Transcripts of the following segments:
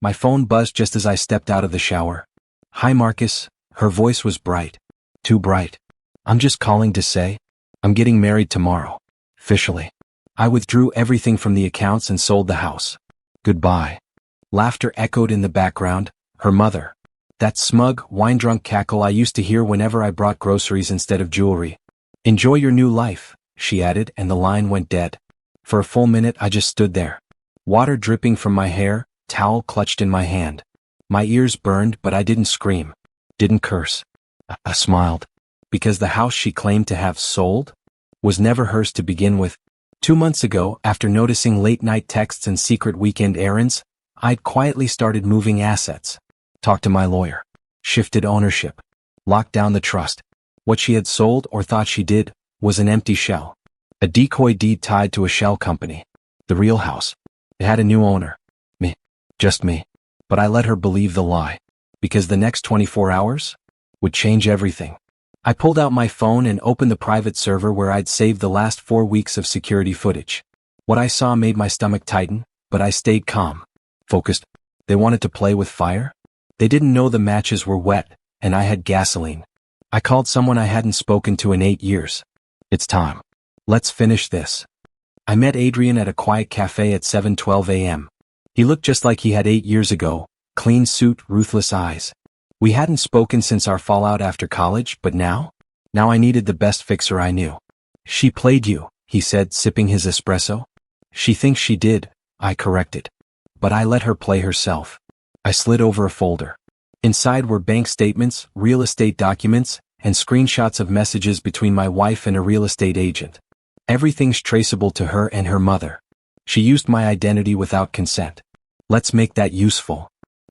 My phone buzzed just as I stepped out of the shower. "Hi Marcus." Her voice was bright. Too bright. "I'm just calling to say, I'm getting married tomorrow. Officially. I withdrew everything from the accounts and sold the house. Goodbye." Laughter echoed in the background. Her mother. That smug, wine-drunk cackle I used to hear whenever I brought groceries instead of jewelry. "Enjoy your new life," she added, and the line went dead. For a full minute I just stood there. Water dripping from my hair, towel clutched in my hand. My ears burned, but I didn't scream. Didn't curse. I smiled. Because the house she claimed to have sold was never hers to begin with. 2 months ago, after noticing late-night texts and secret weekend errands, I'd quietly started moving assets. Talked to my lawyer. Shifted ownership. Locked down the trust. What she had sold, or thought she did, was an empty shell. A decoy deed tied to a shell company. The real house. It had a new owner. Me. Just me. But I let her believe the lie. Because the next 24 hours would change everything. I pulled out my phone and opened the private server where I'd saved the last 4 weeks of security footage. What I saw made my stomach tighten, but I stayed calm. Focused. They wanted to play with fire? They didn't know the matches were wet, and I had gasoline. I called someone I hadn't spoken to in 8 years. "It's time. Let's finish this." I met Adrian at a quiet cafe at 7:12 a.m. He looked just like he had 8 years ago, clean suit, ruthless eyes. We hadn't spoken since our fallout after college, but now I needed the best fixer I knew. "She played you," he said, sipping his espresso. "She thinks she did," I corrected. "But I let her play herself." I slid over a folder. Inside were bank statements, real estate documents, and screenshots of messages between my wife and a real estate agent. Everything's traceable to her and her mother. She used my identity without consent. Let's make that useful.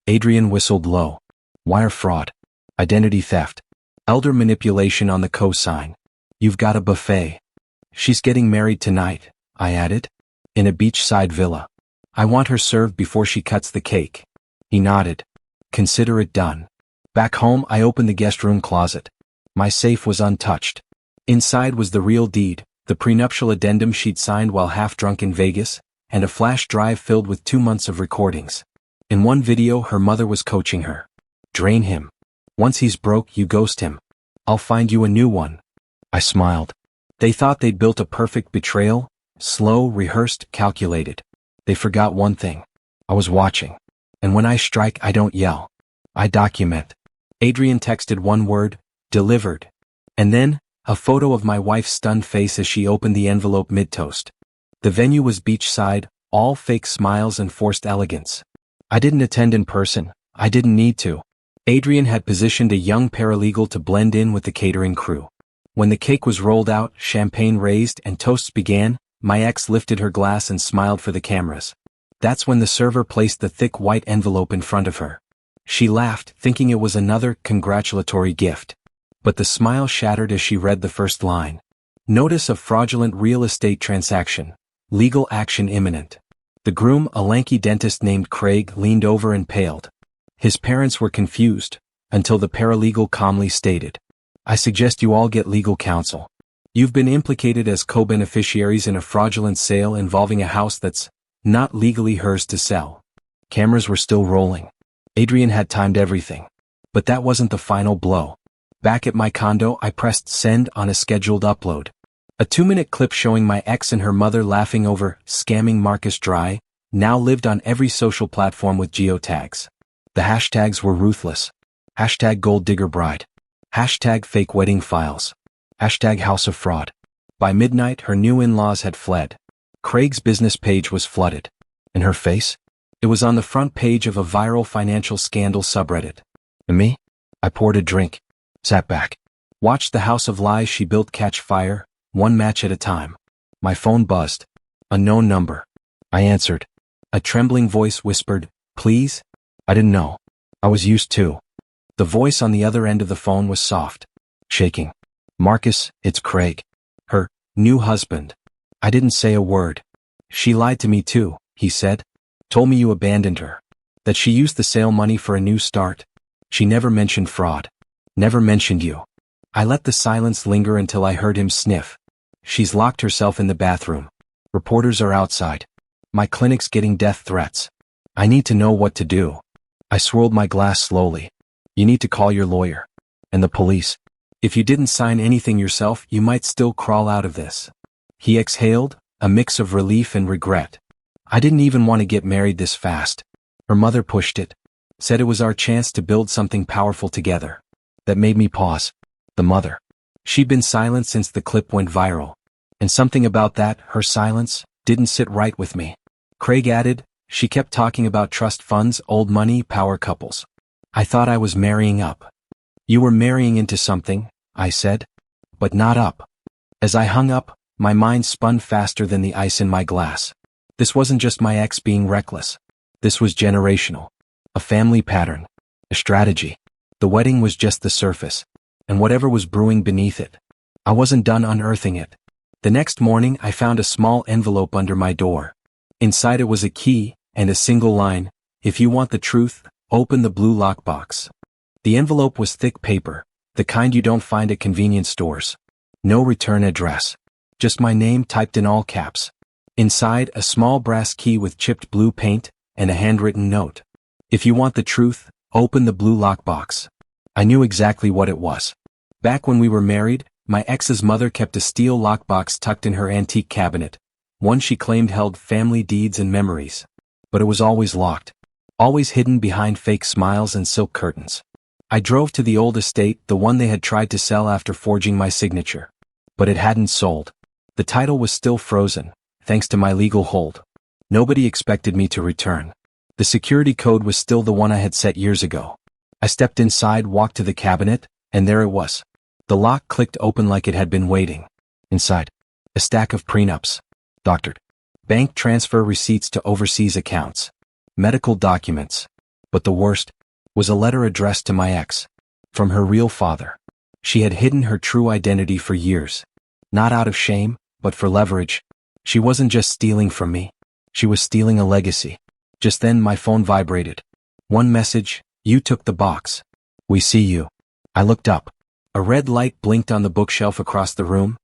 Adrian whistled low. Wire fraud. Identity theft. Elder manipulation on the cosign. You've got a buffet. She's getting married tonight, I added. In a beachside villa. I want her served before she cuts the cake. He nodded. Consider it done. Back home, I opened the guest room closet. My safe was untouched. Inside was the real deed, the prenuptial addendum she'd signed while half-drunk in Vegas, and a flash drive filled with 2 months of recordings. In one video, her mother was coaching her. Drain him. Once he's broke, you ghost him. I'll find you a new one. I smiled. They thought they'd built a perfect betrayal, slow, rehearsed, calculated. They forgot one thing. I was watching. And when I strike, I don't yell. I document. Adrian texted one word, delivered. And then, a photo of my wife's stunned face as she opened the envelope mid-toast. The venue was beachside, all fake smiles and forced elegance. I didn't attend in person. I didn't need to. Adrian had positioned a young paralegal to blend in with the catering crew. When the cake was rolled out, champagne raised, and toasts began, my ex lifted her glass and smiled for the cameras. That's when the server placed the thick white envelope in front of her. She laughed, thinking it was another congratulatory gift. But the smile shattered as she read the first line. Notice of fraudulent real estate transaction. Legal action imminent. The groom, a lanky dentist named Craig, leaned over and paled. His parents were confused, until the paralegal calmly stated, I suggest you all get legal counsel. You've been implicated as co-beneficiaries in a fraudulent sale involving a house that's not legally hers to sell. Cameras were still rolling. Adrian had timed everything. But that wasn't the final blow. Back at my condo, I pressed send on a scheduled upload. A 2-minute clip showing my ex and her mother laughing over scamming Marcus dry, now lived on every social platform with geotags. The hashtags were ruthless. Hashtag gold digger bride. Hashtag fake wedding files. Hashtag house of fraud. By midnight, her new in-laws had fled. Craig's business page was flooded. And her face? It was on the front page of a viral financial scandal subreddit. And me? I poured a drink. Sat back. Watched the house of lies she built catch fire, one match at a time. My phone buzzed. Unknown number. I answered. A trembling voice whispered, please? I didn't know. I was used to. The voice on the other end of the phone was soft. Shaking. Marcus, it's Craig. Her new husband. I didn't say a word. She lied to me too, he said. Told me you abandoned her. That she used the sale money for a new start. She never mentioned fraud. Never mentioned you. I let the silence linger until I heard him sniff. She's locked herself in the bathroom. Reporters are outside. My clinic's getting death threats. I need to know what to do. I swirled my glass slowly. You need to call your lawyer. And the police. If you didn't sign anything yourself, you might still crawl out of this. He exhaled, a mix of relief and regret. I didn't even want to get married this fast. Her mother pushed it. Said it was our chance to build something powerful together. That made me pause. The mother. She'd been silent since the clip went viral. And something about that, her silence, didn't sit right with me. Craig added, she kept talking about trust funds, old money, power couples. I thought I was marrying up. You were marrying into something, I said. But not up. As I hung up, my mind spun faster than the ice in my glass. This wasn't just my ex being reckless. This was generational. A family pattern. A strategy. The wedding was just the surface. And whatever was brewing beneath it. I wasn't done unearthing it. The next morning I found a small envelope under my door. Inside it was a key, and a single line, if you want the truth, open the blue lockbox. The envelope was thick paper, the kind you don't find at convenience stores. No return address. Just my name typed in all caps. Inside, a small brass key with chipped blue paint, and a handwritten note. If you want the truth, open the blue lockbox. I knew exactly what it was. Back when we were married, my ex's mother kept a steel lockbox tucked in her antique cabinet, one she claimed held family deeds and memories. But it was always locked. Always hidden behind fake smiles and silk curtains. I drove to the old estate, the one they had tried to sell after forging my signature. But it hadn't sold. The title was still frozen, thanks to my legal hold. Nobody expected me to return. The security code was still the one I had set years ago. I stepped inside, walked to the cabinet, and there it was. The lock clicked open like it had been waiting. Inside, a stack of prenups. Doctored. Bank transfer receipts to overseas accounts. Medical documents. But the worst was a letter addressed to my ex. From her real father. She had hidden her true identity for years. Not out of shame, but for leverage. She wasn't just stealing from me. She was stealing a legacy. Just then my phone vibrated. One message, you took the box. We see you. I looked up. A red light blinked on the bookshelf across the room.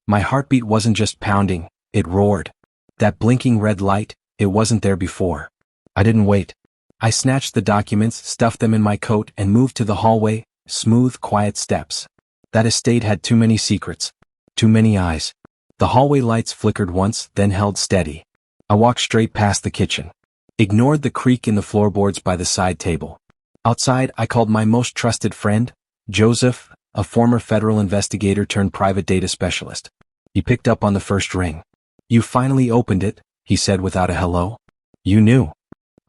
My heartbeat wasn't just pounding, it roared. That blinking red light, it wasn't there before. I didn't wait. I snatched the documents, stuffed them in my coat, and moved to the hallway, smooth, quiet steps. That estate had too many secrets. Too many eyes. The hallway lights flickered once, then held steady. I walked straight past the kitchen. Ignored the creak in the floorboards by the side table. Outside, I called my most trusted friend, Joseph, a former federal investigator turned private data specialist. He picked up on the first ring. You finally opened it, he said without a hello. You knew.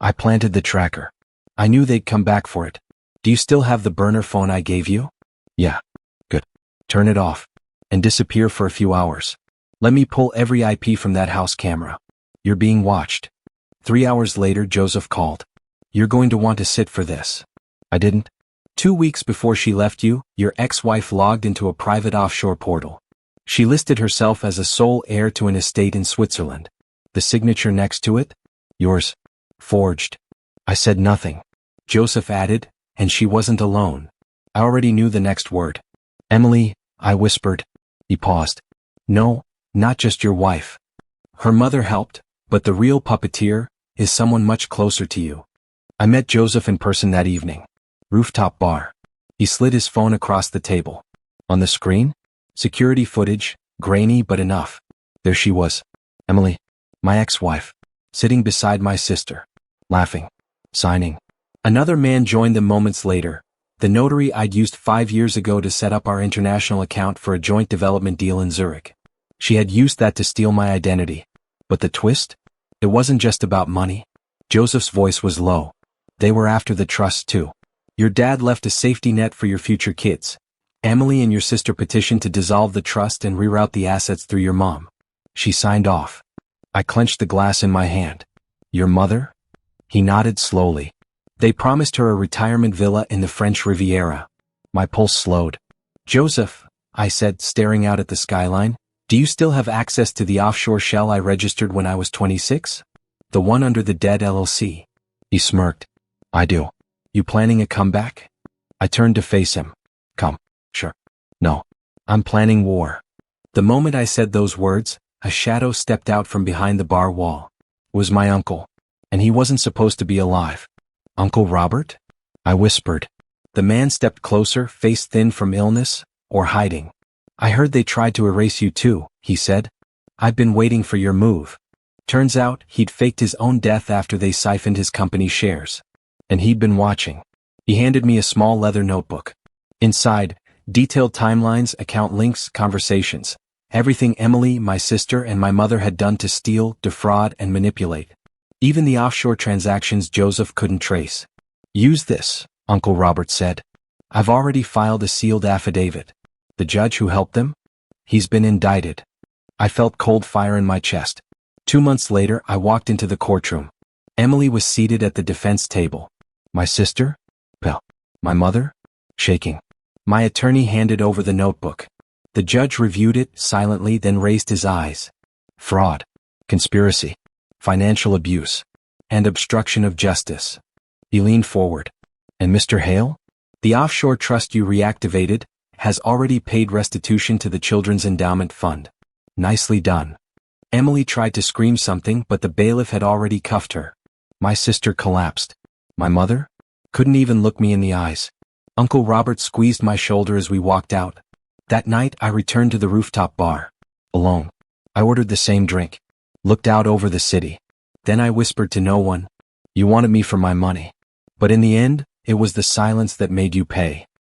I planted the tracker. I knew they'd come back for it. Do you still have the burner phone I gave you? Yeah. Good. Turn it off. And disappear for a few hours. Let me pull every IP from that house camera. You're being watched. 3 hours later, Joseph called. You're going to want to sit for this. I didn't. 2 weeks before she left you, your ex-wife logged into a private offshore portal. She listed herself as a sole heir to an estate in Switzerland. The signature next to it? Yours. Forged. I said nothing. Joseph added, and she wasn't alone. I already knew the next word. Emily, I whispered. He paused. No, not just your wife. Her mother helped, but the real puppeteer is someone much closer to you. I met Joseph in person that evening. Rooftop bar. He slid his phone across the table. On the screen? Security footage, grainy but enough. There she was. Emily, my ex-wife, sitting beside my sister, laughing, signing. Another man joined them moments later, the notary I'd used 5 years ago to set up our international account for a joint development deal in Zurich. She had used that to steal my identity. But the twist? It wasn't just about money. Joseph's voice was low. They were after the trust too. Your dad left a safety net for your future kids. Emily and your sister petitioned to dissolve the trust and reroute the assets through your mom. She signed off. I clenched the glass in my hand. Your mother? He nodded slowly. They promised her a retirement villa in the French Riviera. My pulse slowed. Joseph, I said, staring out at the skyline, do you still have access to the offshore shell I registered when I was 26? The one under the dead LLC. He smirked. I do. You planning a comeback? I turned to face him. Come. Sure. No. I'm planning war. The moment I said those words, a shadow stepped out from behind the bar wall. It was my uncle. And he wasn't supposed to be alive. Uncle Robert? I whispered. The man stepped closer, face thin from illness or hiding. I heard they tried to erase you too, he said. I've been waiting for your move. Turns out, he'd faked his own death after they siphoned his company shares. And he'd been watching. He handed me a small leather notebook. Inside, detailed timelines, account links, conversations. Everything Emily, my sister, and my mother had done to steal, defraud, and manipulate. Even the offshore transactions Joseph couldn't trace. Use this, Uncle Robert said. I've already filed a sealed affidavit. The judge who helped them? He's been indicted. I felt cold fire in my chest. 2 months later, I walked into the courtroom. Emily was seated at the defense table. My sister? Well, my mother? Shaking. My attorney handed over the notebook. The judge reviewed it silently, then raised his eyes. Fraud, conspiracy, financial abuse, and obstruction of justice. He leaned forward. And Mr. Hale? The offshore trust you reactivated has already paid restitution to the Children's Endowment Fund. Nicely done. Emily tried to scream something, but the bailiff had already cuffed her. My sister collapsed. My mother? Couldn't even look me in the eyes. Uncle Robert squeezed my shoulder as we walked out. That night, I returned to the rooftop bar. Alone. I ordered the same drink. Looked out over the city. Then I whispered to no one. You wanted me for my money. But in the end, it was the silence that made you pay.